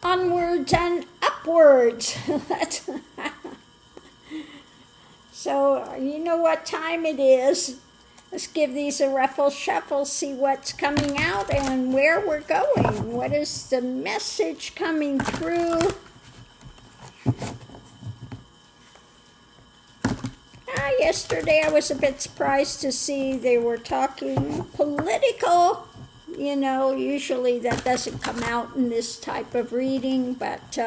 onwards and upwards. So you know what time it is. Let's give these a ruffle shuffle, see what's coming out and where we're going. What is the message coming through? Yesterday I was a bit surprised to see they were talking political. You know, usually that doesn't come out in this type of reading, but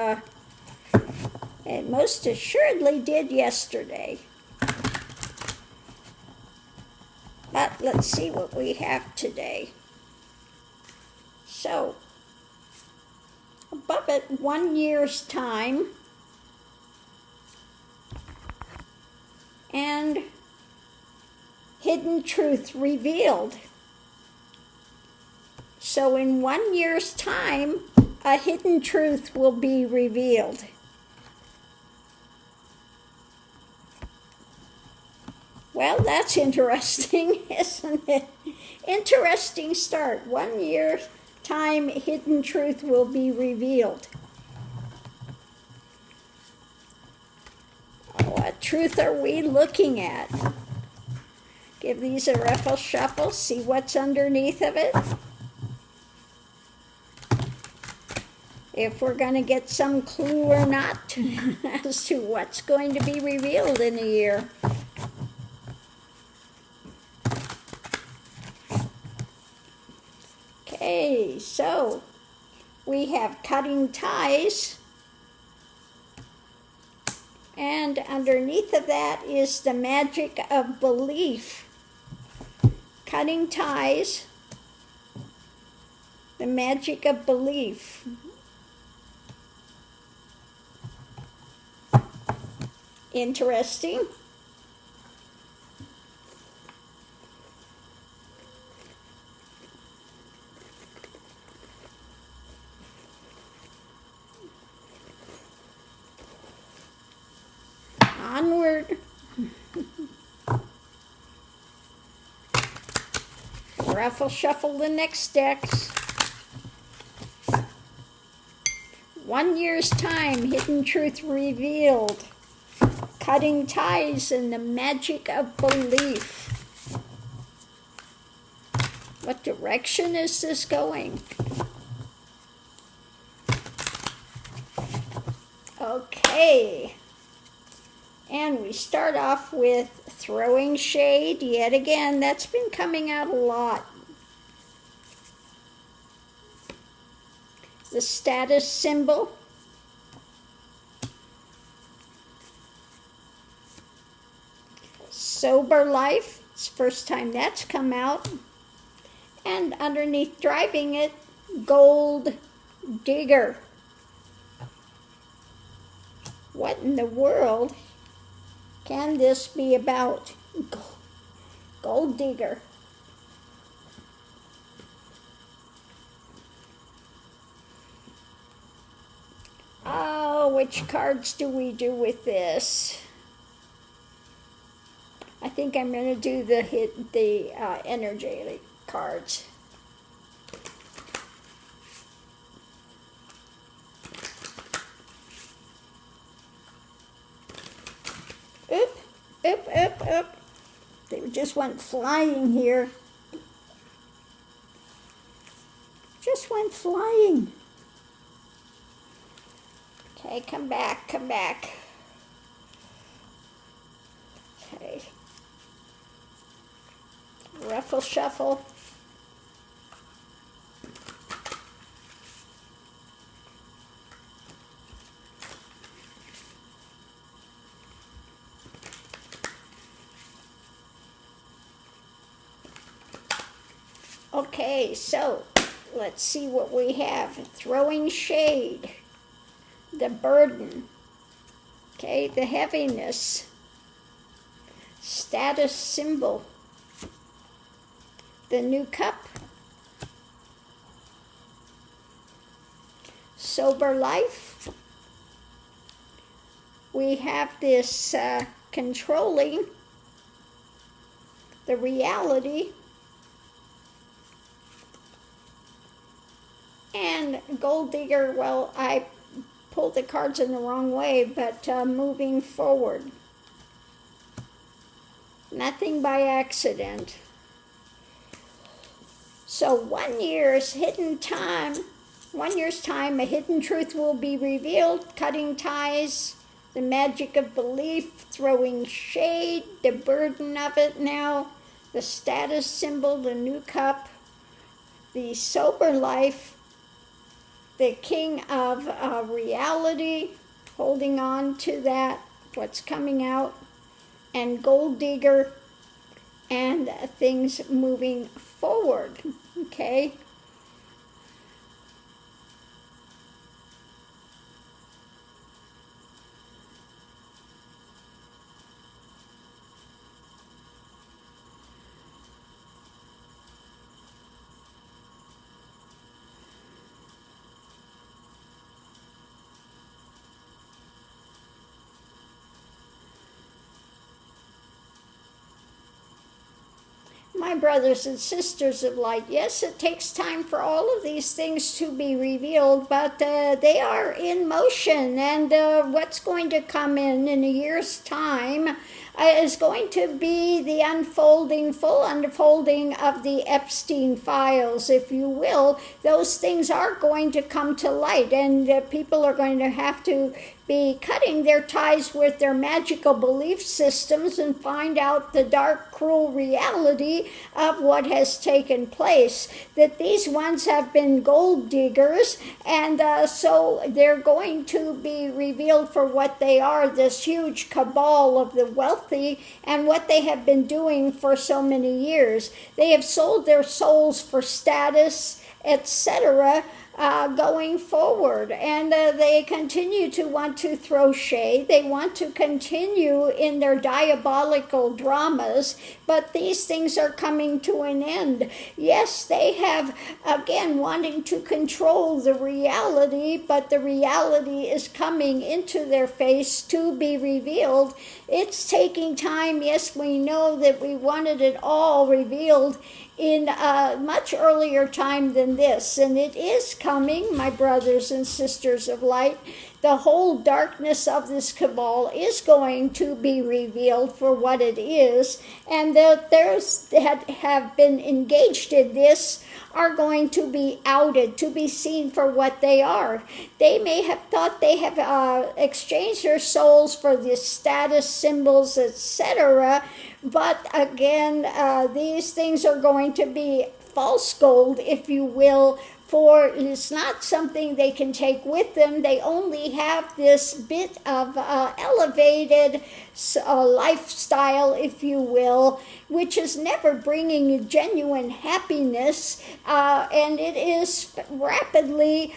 it most assuredly did yesterday. But let's see what we have today. So, above it, 1 year's time. And hidden truth revealed. So in 1 year's time, a hidden truth will be revealed. Well, that's interesting, isn't it? Interesting start. 1 year's time, hidden truth will be revealed. What truth are we looking at? Give these a ruffle shuffle, see what's underneath of it. If we're going to get some clue or not as to what's going to be revealed in a year. Okay, so we have cutting ties. And underneath of that is the magic of belief. Cutting ties, the magic of belief. Interesting. Onward. Ruffle shuffle the next decks. 1 year's time, hidden truth revealed. Cutting ties and the magic of belief. What direction is this going? Okay. And we start off with throwing shade. Yet again, that's been coming out a lot. The status symbol. Sober life. It's the first time that's come out. And underneath driving it, gold digger. What in the world can this be about? Gold digger. Oh, which cards do we do with this? I think I'm going to do the energy cards. Oop. They just went flying here. Just went flying. Okay, come back. Okay. Ruffle shuffle. Okay, so let's see what we have. Throwing shade, the burden, okay, the heaviness, status symbol, the new cup, sober life. We have this controlling the reality. And gold digger, well, I pulled the cards in the wrong way, but moving forward. Nothing by accident. So 1 year's hidden time, 1 year's time, a hidden truth will be revealed, cutting ties, the magic of belief, throwing shade, the burden of it now, the status symbol, the new cup, the sober life, the king of reality, holding on to that, what's coming out, and gold digger, and things moving forward, okay? My brothers and sisters of light, yes, it takes time for all of these things to be revealed, but they are in motion, and what's going to come in a year's time is going to be the unfolding, full unfolding of the Epstein files, if you will. Those things are going to come to light, and people are going to have to be cutting their ties with their magical belief systems and find out the dark, cruel reality of what has taken place. That these ones have been gold diggers, and so they're going to be revealed for what they are, this huge cabal of the wealthy, and what they have been doing for so many years. They have sold their souls for status, etc., going forward, and they continue to want to throw shade. They want to continue in their diabolical dramas, but these things are coming to an end. Yes, they have, again, wanting to control the reality, but the reality is coming into their face to be revealed. It's taking time. Yes, we know that we wanted it all revealed in a much earlier time than this, and it is coming, my brothers and sisters of light. The whole darkness of this cabal is going to be revealed for what it is, and those that have been engaged in this are going to be outed, to be seen for what they are. They may have thought they have exchanged their souls for the status symbols, etc., but again, these things are going to be false gold, if you will, for it's not something they can take with them. They only have this bit of elevated lifestyle, if you will, which is never bringing genuine happiness, and it is rapidly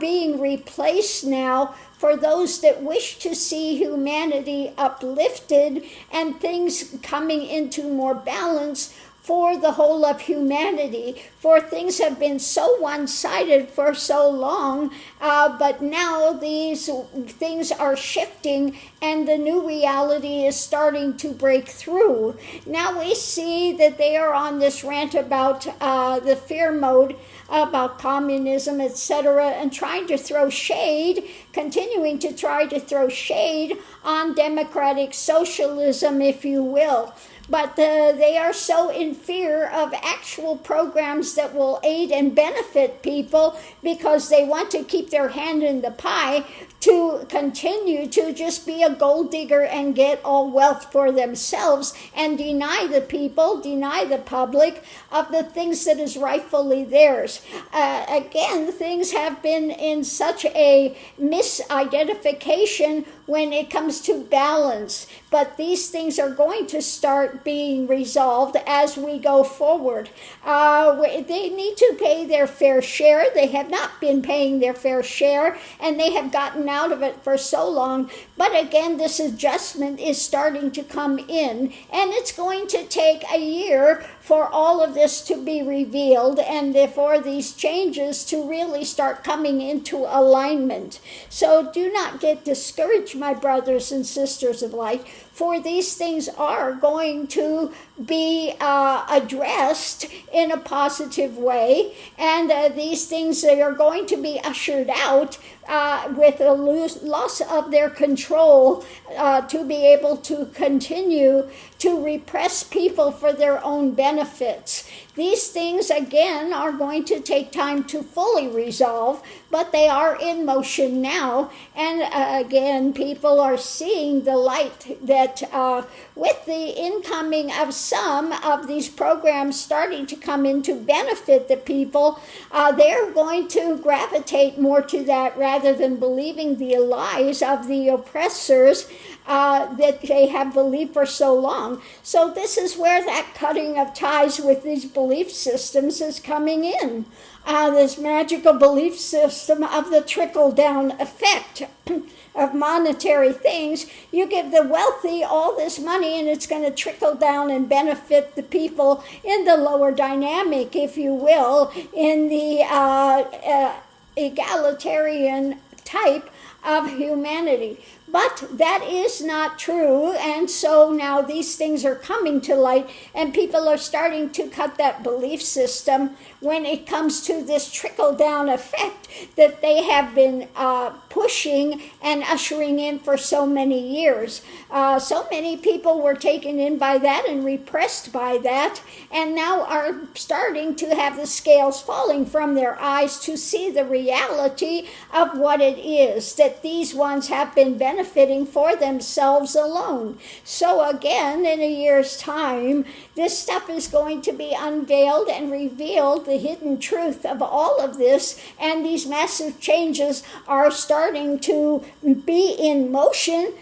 being replaced now for those that wish to see humanity uplifted and things coming into more balance for the whole of humanity, for things have been so one-sided for so long, but now these things are shifting and the new reality is starting to break through. Now we see that they are on this rant about the fear mode, about communism, etc., and trying to throw shade, continuing to try to throw shade on democratic socialism, if you will. But they are so in fear of actual programs that will aid and benefit people because they want to keep their hand in the pie to continue to just be a gold digger and get all wealth for themselves and deny the people, deny the public of the things that is rightfully theirs. Again, things have been in such a misidentification when it comes to balance, but these things are going to start being resolved as we go forward. They need to pay their fair share. They have not been paying their fair share, and they have gotten out of it for so long. But again, this adjustment is starting to come in, and it's going to take a year for all of this to be revealed and for these changes to really start coming into alignment. So do not get discouraged, my brothers and sisters of light, for these things are going to be addressed in a positive way, and these things that are going to be ushered out with a loss of their control to be able to continue to repress people for their own benefits. These things, again, are going to take time to fully resolve, but they are in motion now. And again, people are seeing the light that with the incoming of some of these programs starting to come in to benefit the people, they're going to gravitate more to that rather than believing the lies of the oppressors that they have believed for so long. So this is where that cutting of ties with these belief systems is coming in. This magical belief system of the trickle-down effect of monetary things. You give the wealthy all this money and it's going to trickle down and benefit the people in the lower dynamic, if you will, in the egalitarian type of humanity. But that is not true, and so now these things are coming to light, and people are starting to cut that belief system when it comes to this trickle-down effect that they have been pushing and ushering in for so many years. So many people were taken in by that and repressed by that, and now are starting to have the scales falling from their eyes to see the reality of what it is, that these ones have been benefiting for themselves alone. So again, in a year's time, this stuff is going to be unveiled and revealed, the hidden truth of all of this, and these massive changes are starting to be in motion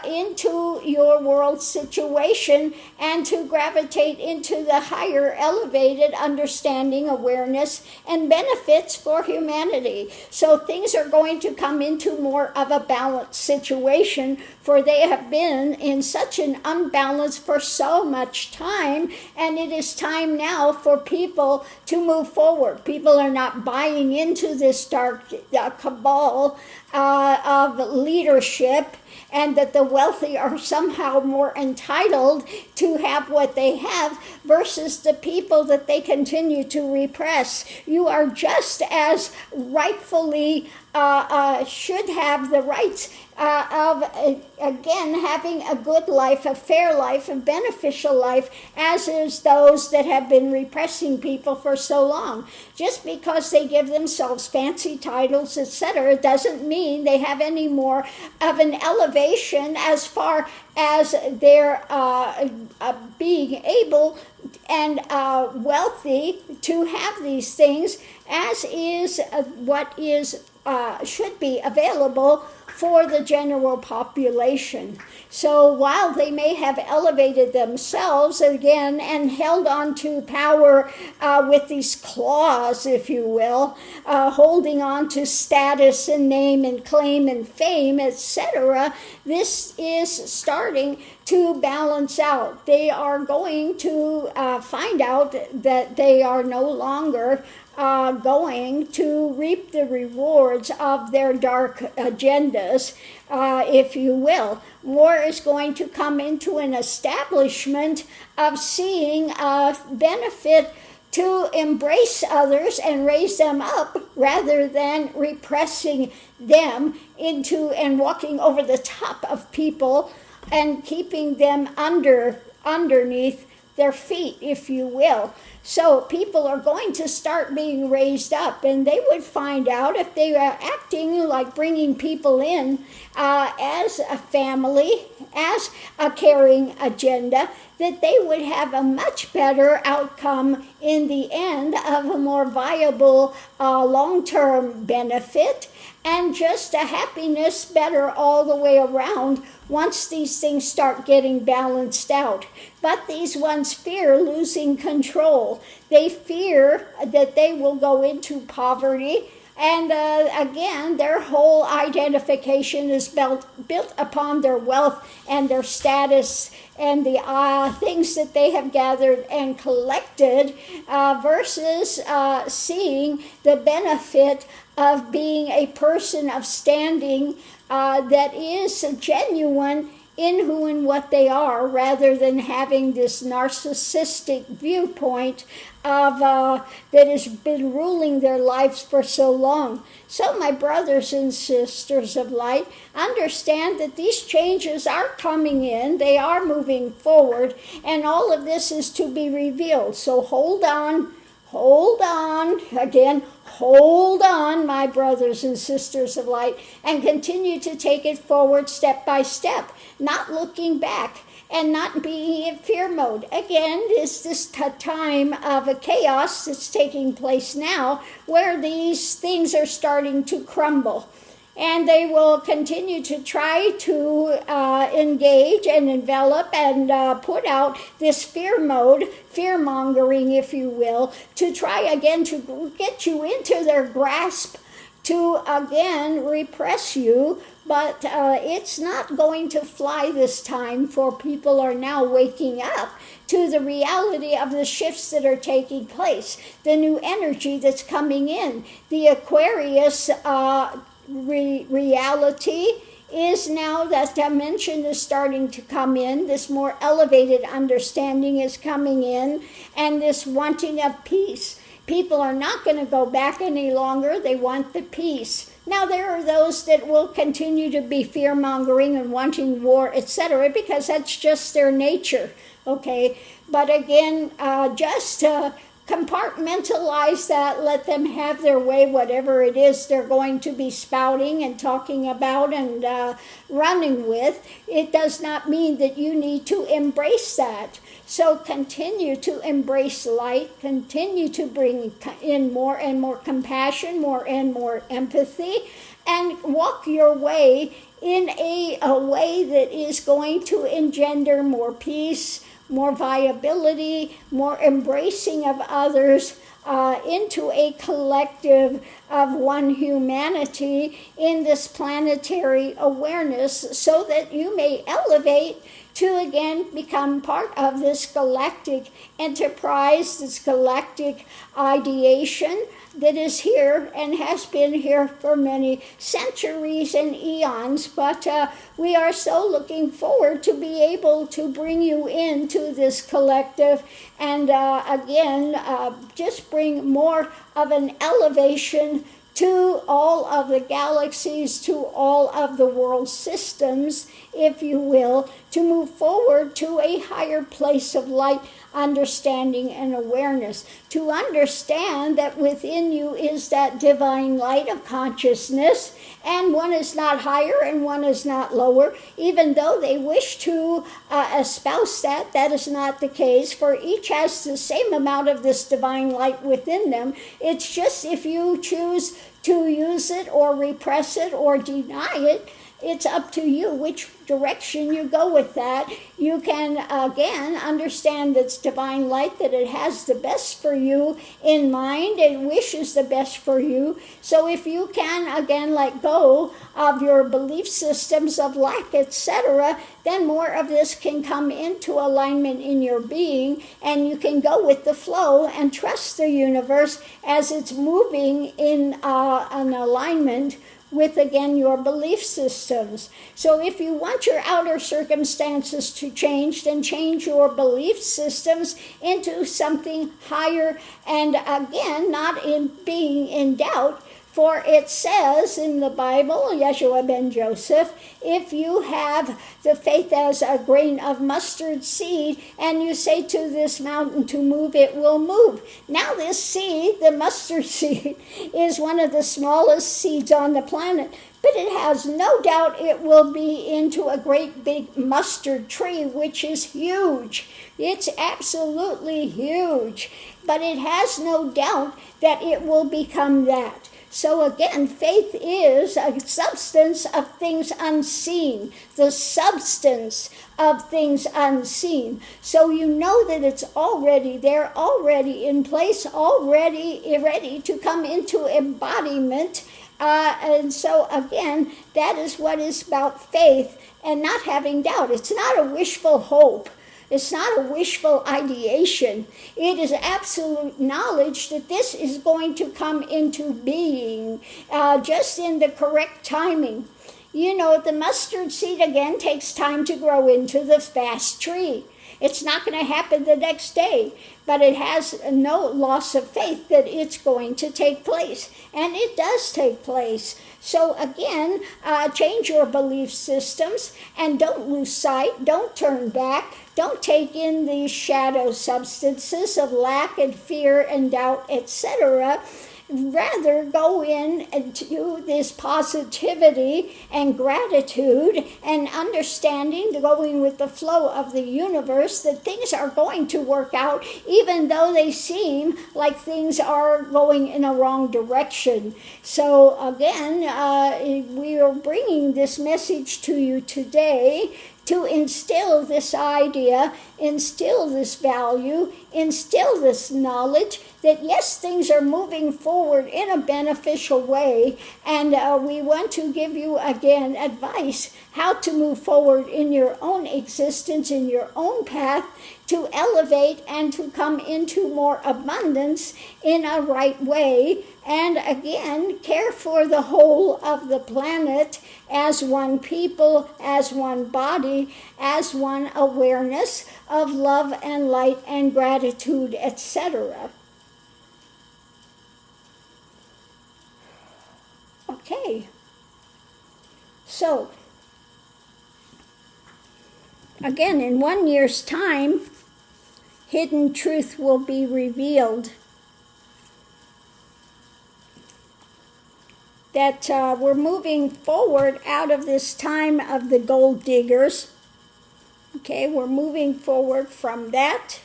into your world situation and to gravitate into the higher elevated understanding, awareness, and benefits for humanity. So things are going to come into more of a balanced situation, for they have been in such an unbalance for so much time, and it is time now for people to move forward. People are not buying into this dark cabal of leadership, and that the wealthy are somehow more entitled to have what they have versus the people that they continue to repress. You are just as rightfully should have the rights of, again, having a good life, a fair life, a beneficial life, as is those that have been repressing people for so long. Just because they give themselves fancy titles, etc., doesn't mean they have any more of an elevation as far as their being able and wealthy to have these things, as is what is should be available for the general population. So while they may have elevated themselves again and held on to power with these claws, if you will, holding on to status and name and claim and fame, etc., this is starting to balance out. They are going to find out that they are no longer going to reap the rewards of their dark agendas, if you will. More is going to come into an establishment of seeing a benefit to embrace others and raise them up rather than repressing them into and walking over the top of people and keeping them underneath their feet, if you will. So people are going to start being raised up, and they would find out if they are acting like bringing people in as a family, as a caring agenda, that they would have a much better outcome in the end of a more viable long-term benefit, and just a happiness better all the way around once these things start getting balanced out. But these ones fear losing control. They fear that they will go into poverty, and again, their whole identification is built upon their wealth and their status and the things that they have gathered and collected versus seeing the benefit of being a person of standing that is genuine in who and what they are, rather than having this narcissistic viewpoint of that has been ruling their lives for so long. So my brothers and sisters of light, understand that these changes are coming in, they are moving forward, and all of this is to be revealed. So hold on, again, hold on, my brothers and sisters of light, and continue to take it forward step by step, not looking back and not being in fear mode. Again, is this time of a chaos that's taking place now, where these things are starting to crumble. And they will continue to try to engage and envelop and put out this fear mode, fear-mongering, if you will, to try again to get you into their grasp, to again repress you. But it's not going to fly this time, for people are now waking up to the reality of the shifts that are taking place, the new energy that's coming in, the Aquarius reality is now, that dimension is starting to come in, this more elevated understanding is coming in, and this wanting of peace. People are not going to go back any longer, they want the peace. Now there are those that will continue to be fear-mongering and wanting war, etc., because that's just their nature, okay? But again, just compartmentalize that, let them have their way, whatever it is they're going to be spouting and talking about and running with. It does not mean that you need to embrace that. So continue to embrace light, continue to bring in more and more compassion, more and more empathy, and walk your way in a way that is going to engender more peace, more viability, more embracing of others, into a collective of one humanity in this planetary awareness, so that you may elevate to again become part of this galactic enterprise, this galactic ideation that is here and has been here for many centuries and eons. But we are so looking forward to be able to bring you into this collective and again, just bring more of an elevation to all of the galaxies, to all of the world systems, if you will, to move forward to a higher place of light, understanding, and awareness. To understand that within you is that divine light of consciousness, and one is not higher and one is not lower. Even though they wish to espouse that, that is not the case, for each has the same amount of this divine light within them. It's just if you choose to use it or repress it or deny it, it's up to you which direction you go with that. You can, again, understand that it's divine light, that it has the best for you in mind and wishes the best for you. So if you can, again, let go of your belief systems of lack, etc., then more of this can come into alignment in your being, and you can go with the flow and trust the universe as it's moving in an alignment with, again, your belief systems. So if you want your outer circumstances to change, then change your belief systems into something higher, and again, not in being in doubt. For it says in the Bible, Yeshua ben Joseph, if you have the faith as a grain of mustard seed, and you say to this mountain to move, it will move. Now this seed, the mustard seed, is one of the smallest seeds on the planet, but it has no doubt it will be into a great big mustard tree, which is huge. It's absolutely huge, but it has no doubt that it will become that. So again, faith is a substance of things unseen, the substance of things unseen. So you know that it's already there, already in place, already ready to come into embodiment. And so again, that is what is about faith and not having doubt. It's not a wishful hope. It's not a wishful ideation. It is absolute knowledge that this is going to come into being just in the correct timing. You know, the mustard seed, again, takes time to grow into the vast tree. It's not going to happen the next day, but it has no loss of faith that it's going to take place. And it does take place. So again, change your belief systems and don't lose sight, don't turn back, don't take in these shadow substances of lack and fear and doubt, etc. Rather, go into this positivity and gratitude and understanding, going with the flow of the universe, that things are going to work out, even though they seem like things are going in a wrong direction. So again, we are bringing this message to you today to instill this idea, instill this value, instill this knowledge that yes, things are moving forward in a beneficial way, and we want to give you again advice how to move forward in your own existence, in your own path, to elevate and to come into more abundance in a right way, and again, care for the whole of the planet as one people, as one body, as one awareness of love and light and gratitude, etc. Okay, so again, in 1 year's time, hidden truth will be revealed. That we're moving forward out of this time of the gold diggers. Okay, we're moving forward from that.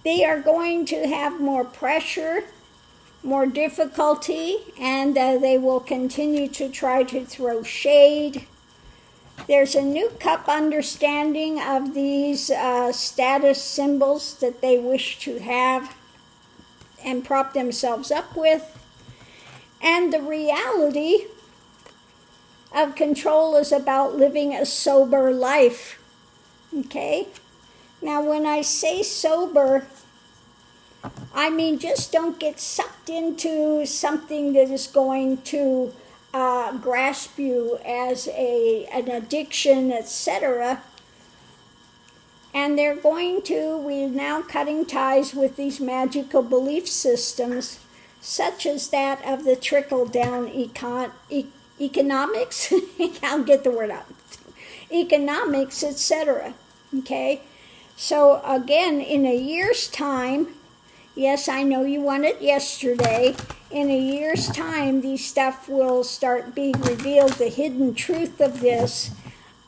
They are going to have more pressure, more difficulty, and they will continue to try to throw shade. There's a new cup understanding of these status symbols that they wish to have and prop themselves up with. And the reality of control is about living a sober life. Okay? Now, when I say sober, I mean just don't get sucked into something that is going to grasp you as an addiction, etc. And they're we're now cutting ties with these magical belief systems, such as that of the trickle-down economics, I'll get the word out, economics, etc. Okay? So again, in a year's time, yes, I know you want it yesterday, in a year's time, these stuff will start being revealed, the hidden truth of this,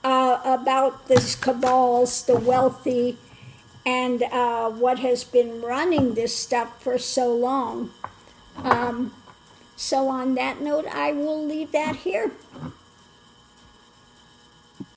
about these cabals, the wealthy, and what has been running this stuff for so long. So on that note, I will leave that here.